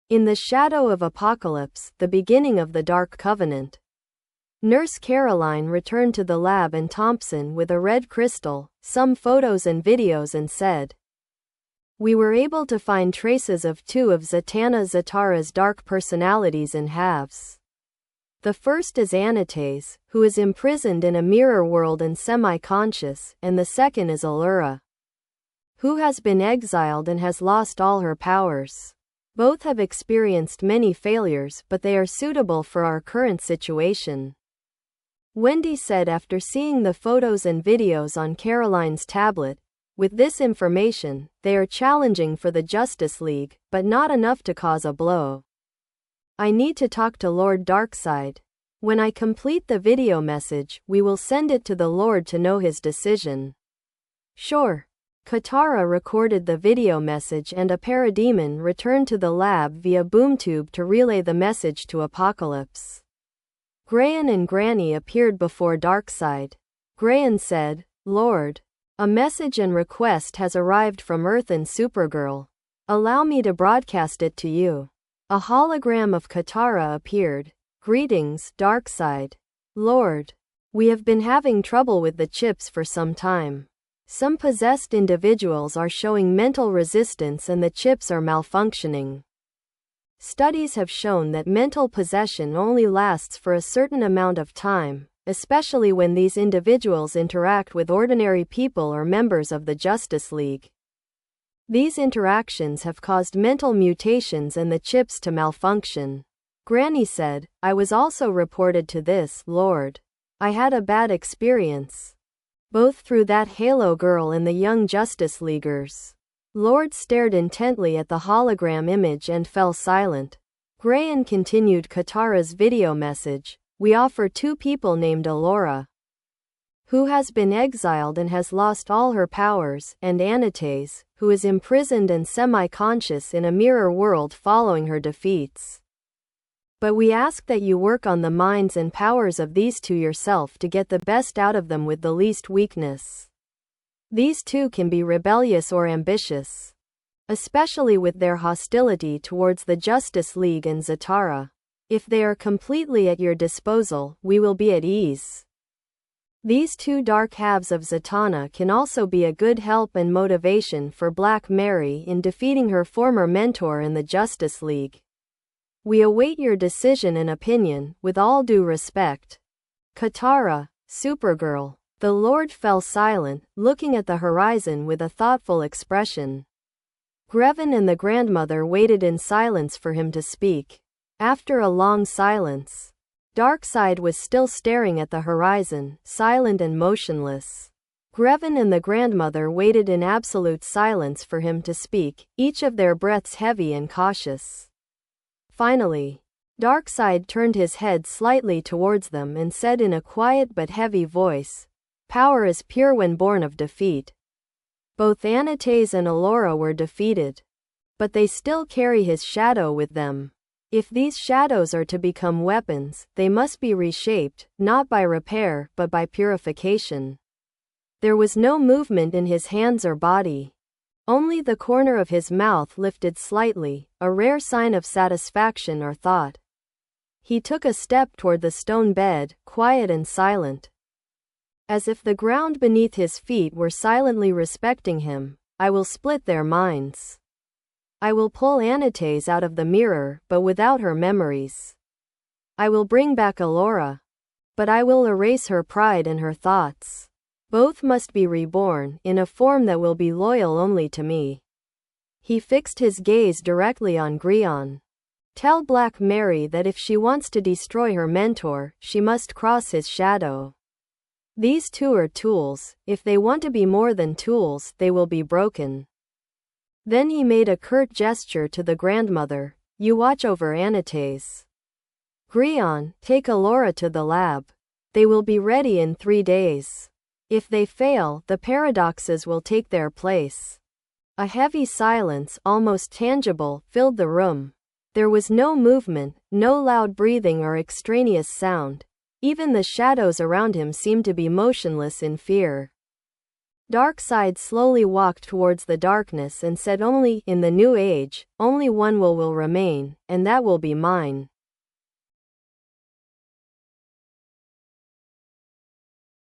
In the shadow of apocalypse, the beginning of the Dark Covenant. Nurse Caroline returned to the lab and Thompson with a red crystal, some photos and videos and said, "We were able to find traces of two of Zataara's dark personalities in halves. The first is Anatase, who is imprisoned in a mirror world and semi-conscious, and the second is Allura, who has been exiled and has lost all her powers. Both have experienced many failures, but they are suitable for our current situation," Wendy said after seeing the photos and videos on Caroline's tablet. "With this information, they are challenging for the Justice League, but not enough to cause a blow. I need to talk to Lord Darkseid. When I complete the video message, we will send it to the Lord to know his decision." "Sure." Katara recorded the video message and a parademon returned to the lab via boomtube to relay the message to Apocalypse. Grayan and Granny appeared before Darkseid. Grayan said, "Lord, a message and request has arrived from Earth and Supergirl. Allow me to broadcast it to you." A hologram of Katara appeared. "Greetings, Darkseid. Lord, we have been having trouble with the chips for some time. Some possessed individuals are showing mental resistance and the chips are malfunctioning. Studies have shown that mental possession only lasts for a certain amount of time, especially when these individuals interact with ordinary people or members of the Justice League. These interactions have caused mental mutations and the chips to malfunction." Granny said, "I was also reported to this, Lord. I had a bad experience. Both through that Halo girl and the young Justice Leaguers." Lord stared intently at the hologram image and fell silent. Grayan continued Katara's video message. "We offer two people named Allura, who has been exiled and has lost all her powers, and Anatase, who is imprisoned and semi-conscious in a mirror world following her defeats. But we ask that you work on the minds and powers of these two yourself to get the best out of them with the least weakness. These two can be rebellious or ambitious, especially with their hostility towards the Justice League and Zatara. If they are completely at your disposal, we will be at ease. These two dark halves of Zataana can also be a good help and motivation for Black Mary in defeating her former mentor in the Justice League. We await your decision and opinion, with all due respect. Katara, Supergirl." The Lord fell silent, looking at the horizon with a thoughtful expression. Grevin and the grandmother waited in silence for him to speak. After a long silence, Darkseid was still staring at the horizon, silent and motionless. Grevin and the grandmother waited in absolute silence for him to speak, each of their breaths heavy and cautious. Finally, Darkseid turned his head slightly towards them and said in a quiet but heavy voice, "Power is pure when born of defeat. Both Anatase and Allura were defeated, but they still carry his shadow with them. If these shadows are to become weapons, they must be reshaped, not by repair, but by purification." There was no movement in his hands or body. Only the corner of his mouth lifted slightly, a rare sign of satisfaction or thought. He took a step toward the stone bed, quiet and silent, as if the ground beneath his feet were silently respecting him. "I will split their minds. I will pull Anatase out of the mirror, but without her memories. I will bring back Allura, but I will erase her pride and her thoughts. Both must be reborn, in a form that will be loyal only to me." He fixed his gaze directly on Grion. "Tell Black Mary that if she wants to destroy her mentor, she must cross his shadow. These two are tools. If they want to be more than tools, they will be broken." Then he made a curt gesture to the grandmother. "You watch over Anatase. Grion, take Allura to the lab. They will be ready in 3 days. If they fail, the paradoxes will take their place." A heavy silence, almost tangible, filled the room. There was no movement, no loud breathing or extraneous sound. Even the shadows around him seemed to be motionless in fear. Darkseid slowly walked towards the darkness and said, only in the new age, only one will remain, and that will be mine.